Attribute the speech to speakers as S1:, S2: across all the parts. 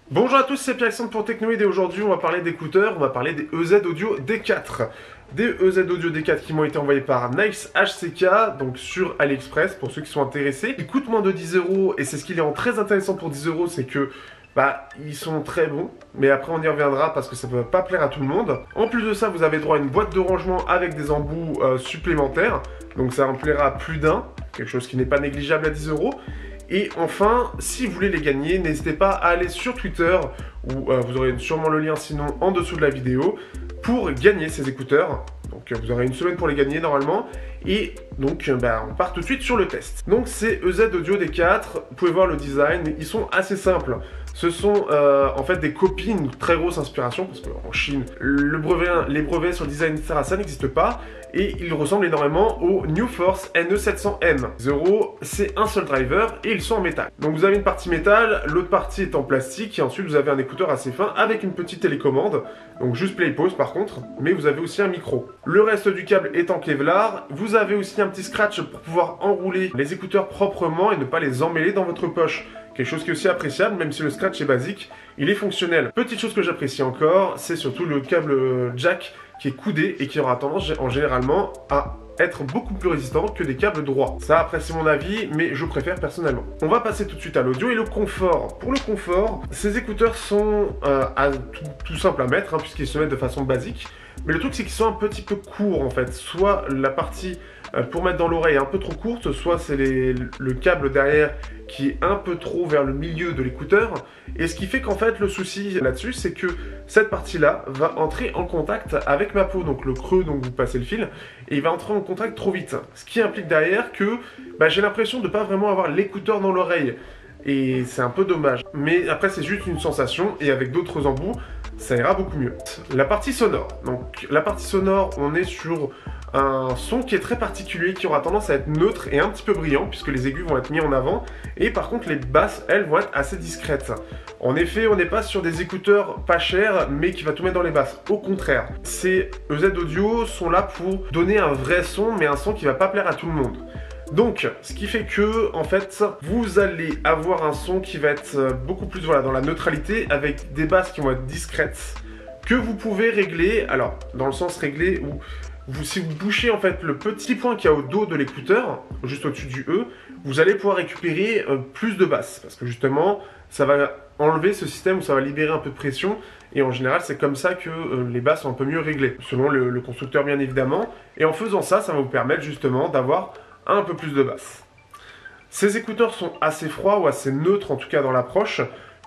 S1: Bonjour à tous, c'est Pierre-Alexandre pour Technoid et aujourd'hui on va parler d'écouteurs, on va parler des EZ Audio D4. Des EZ Audio D4 qui m'ont été envoyés par Nice HCK, donc sur AliExpress pour ceux qui sont intéressés. Ils coûtent moins de 10 € et c'est ce qui les rend très intéressant pour 10 €, c'est que ils sont très bons, mais après on y reviendra parce que ça ne peut pas plaire à tout le monde. En plus de ça, vous avez droit à une boîte de rangement avec des embouts supplémentaires, donc ça en plaira à plus d'un, quelque chose qui n'est pas négligeable à 10 €. Et enfin, si vous voulez les gagner, n'hésitez pas à aller sur Twitter, où vous aurez sûrement le lien sinon en dessous de la vidéo, pour gagner ces écouteurs. Donc vous aurez une semaine pour les gagner normalement. Et donc on part tout de suite sur le test. Donc c'est EZ Audio D4, vous pouvez voir le design, ils sont assez simples. Ce sont en fait des copies, une très grosse inspiration, parce qu'en Chine, les brevets sur le design, etc., ça n'existe pas. Et ils ressemblent énormément au New Force NE700M. 0, c'est un seul driver et ils sont en métal. Donc vous avez une partie métal, l'autre partie est en plastique et ensuite vous avez un écouteur assez fin avec une petite télécommande. Donc juste play pause par contre, mais vous avez aussi un micro. Le reste du câble est en Kevlar. Vous avez aussi un petit scratch pour pouvoir enrouler les écouteurs proprement et ne pas les emmêler dans votre poche. Quelque chose qui est aussi appréciable, même si le scratch est basique, il est fonctionnel. Petite chose que j'apprécie encore, c'est surtout le câble jack qui est coudé et qui aura tendance généralement à être beaucoup plus résistant que des câbles droits. Ça, après, c'est mon avis, mais je préfère personnellement. On va passer tout de suite à l'audio et le confort. Pour le confort, ces écouteurs sont tout simple à mettre, puisqu'ils se mettent de façon basique. Mais le truc, c'est qu'ils sont un petit peu courts, en fait. Soit la partie pour mettre dans l'oreille est un peu trop courte, soit c'est le câble derrière qui est un peu trop vers le milieu de l'écouteur. Et ce qui fait qu'en fait, le souci là-dessus, c'est que cette partie-là va entrer en contact avec ma peau, donc le creux dont vous passez le fil, et il va entrer en contact trop vite. Ce qui implique derrière que j'ai l'impression de ne pas vraiment avoir l'écouteur dans l'oreille. Et c'est un peu dommage. Mais après, c'est juste une sensation, et avec d'autres embouts, ça ira beaucoup mieux. La partie sonore. Donc, la partie sonore, on est sur un son qui est très particulier, qui aura tendance à être neutre et un petit peu brillant, puisque les aigus vont être mis en avant. Et par contre, les basses, elles, vont être assez discrètes. En effet, on n'est pas sur des écouteurs pas chers, mais qui va tout mettre dans les basses. Au contraire, ces EZ Audio sont là pour donner un vrai son, mais un son qui va pas plaire à tout le monde. Donc, ce qui fait que, en fait, vous allez avoir un son qui va être beaucoup plus dans la neutralité, avec des basses qui vont être discrètes, que vous pouvez régler, alors, dans le sens réglé où, si vous bouchez en fait le petit point qu'il y a au dos de l'écouteur, juste au-dessus du E, vous allez pouvoir récupérer plus de basses, parce que justement, ça va enlever ce système où ça va libérer un peu de pression, et en général, c'est comme ça que les basses sont un peu mieux réglées, selon le constructeur bien évidemment, et en faisant ça, ça va vous permettre justement d'avoir un peu plus de basse. Ces écouteurs sont assez froids ou assez neutres en tout cas dans l'approche,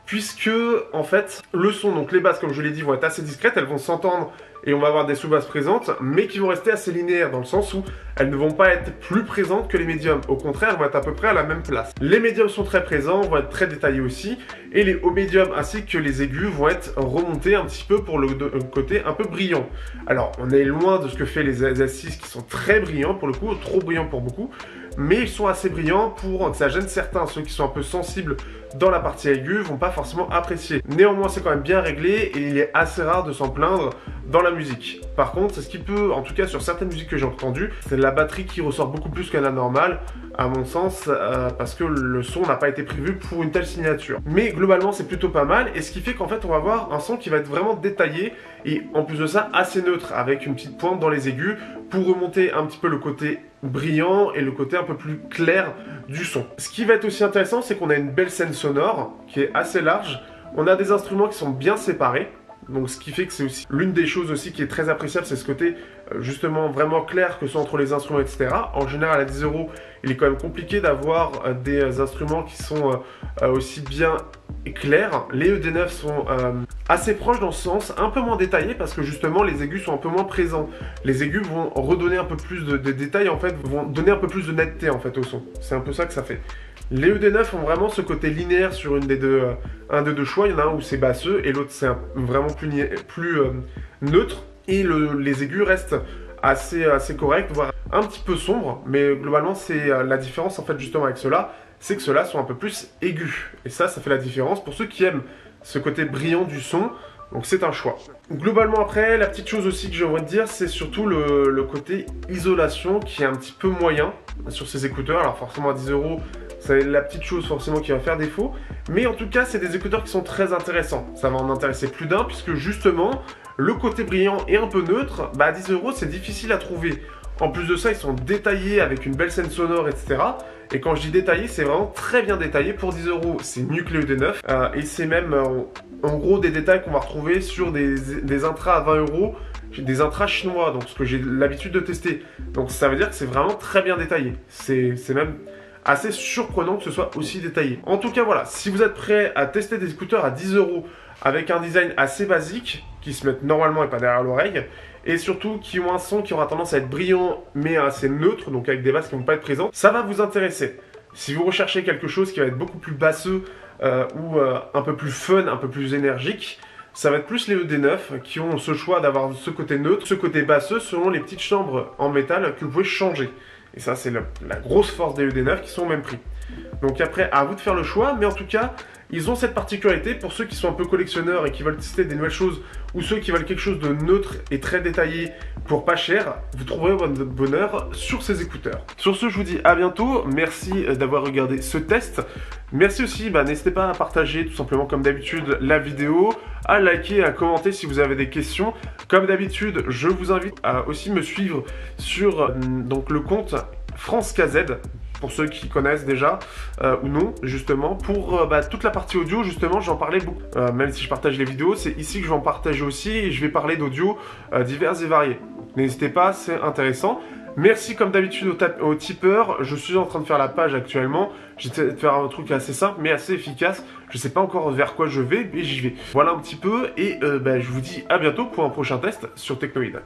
S1: puisque en fait le son, donc les basses comme je l'ai dit vont être assez discrètes, elles vont s'entendre et on va avoir des sous-basses présentes, mais qui vont rester assez linéaires dans le sens où elles ne vont pas être plus présentes que les médiums. Au contraire, elles vont être à peu près à la même place. Les médiums sont très présents, vont être très détaillés aussi, et les hauts médiums ainsi que les aigus vont être remontés un petit peu pour le côté un peu brillant. Alors, on est loin de ce que fait les S6 qui sont très brillants pour le coup, trop brillants pour beaucoup, mais ils sont assez brillants pour que ça gêne certains. Ceux qui sont un peu sensibles dans la partie aiguë vont pas forcément apprécier. Néanmoins, c'est quand même bien réglé et il est assez rare de s'en plaindre dans la musique. Par contre, c'est ce qui peut, en tout cas sur certaines musiques que j'ai entendues, c'est la batterie qui ressort beaucoup plus qu'à la normale, à mon sens, parce que le son n'a pas été prévu pour une telle signature. Mais globalement, c'est plutôt pas mal, et ce qui fait qu'en fait, on va avoir un son qui va être vraiment détaillé, et en plus de ça, assez neutre, avec une petite pointe dans les aigus, pour remonter un petit peu le côté brillant et le côté un peu plus clair du son. Ce qui va être aussi intéressant, c'est qu'on a une belle scène sonore, qui est assez large, on a des instruments qui sont bien séparés, donc ce qui fait que c'est aussi l'une des choses aussi qui est très appréciable, c'est ce côté justement vraiment clair que ce soit entre les instruments, etc. En général à 10 €, il est quand même compliqué d'avoir des instruments qui sont aussi bien clairs. Les ED9 sont assez proches dans ce sens, un peu moins détaillés parce que justement les aigus sont un peu moins présents. Les aigus vont redonner un peu plus de détails, en fait, vont donner un peu plus de netteté en fait au son. C'est un peu ça que ça fait. Les ED9 ont vraiment ce côté linéaire sur un des deux choix. Il y en a un où c'est basseux et l'autre c'est vraiment plus neutre. Et les aigus restent assez corrects, voire un petit peu sombres. Mais globalement, c'est la différence en fait justement avec ceux-là, c'est que ceux-là sont un peu plus aigus. Et ça fait la différence pour ceux qui aiment ce côté brillant du son. Donc c'est un choix. Globalement après, la petite chose aussi que j'aimerais te dire, c'est surtout le côté isolation qui est un petit peu moyen sur ces écouteurs. Alors forcément à 10 €, C'est la petite chose forcément qui va faire défaut. Mais en tout cas, c'est des écouteurs qui sont très intéressants. Ça va en intéresser plus d'un puisque justement, le côté brillant et un peu neutre, bah à 10 € c'est difficile à trouver. En plus de ça, ils sont détaillés avec une belle scène sonore, etc. Et quand je dis détaillé, c'est vraiment très bien détaillé. Pour 10 €, c'est mieux que les ED9. Et c'est même en gros des détails qu'on va retrouver sur des intras à 20 €. Des intras chinois, donc ce que j'ai l'habitude de tester. Donc ça veut dire que c'est vraiment très bien détaillé. C'est même assez surprenant que ce soit aussi détaillé. En tout cas, voilà, si vous êtes prêt à tester des écouteurs à 10 € avec un design assez basique, qui se mettent normalement et pas derrière l'oreille, et surtout qui ont un son qui aura tendance à être brillant mais assez neutre, donc avec des basses qui ne vont pas être présentes, ça va vous intéresser. Si vous recherchez quelque chose qui va être beaucoup plus basseux ou un peu plus fun, un peu plus énergique, ça va être plus les ED9 qui ont ce choix d'avoir ce côté neutre, ce côté basseux selon les petites chambres en métal que vous pouvez changer. Et ça, c'est la grosse force des ED9 qui sont au même prix. Donc après, à vous de faire le choix, mais en tout cas, ils ont cette particularité pour ceux qui sont un peu collectionneurs et qui veulent tester des nouvelles choses, ou ceux qui veulent quelque chose de neutre et très détaillé pour pas cher, vous trouverez votre bonheur sur ces écouteurs. Sur ce, je vous dis à bientôt, merci d'avoir regardé ce test. Merci aussi, n'hésitez pas à partager tout simplement comme d'habitude la vidéo, à liker, à commenter si vous avez des questions. Comme d'habitude, je vous invite à aussi me suivre sur donc le compte France KZ, pour ceux qui connaissent déjà ou non, justement. Pour toute la partie audio, justement, j'en parlais beaucoup. Même si je partage les vidéos, c'est ici que je vais en partager aussi et je vais parler d'audio divers et variés. N'hésitez pas, c'est intéressant. Merci comme d'habitude aux tipeurs. Je suis en train de faire la page actuellement. J'essaie de faire un truc assez simple mais assez efficace. Je sais pas encore vers quoi je vais, mais j'y vais. Voilà un petit peu et je vous dis à bientôt pour un prochain test sur Teknoid.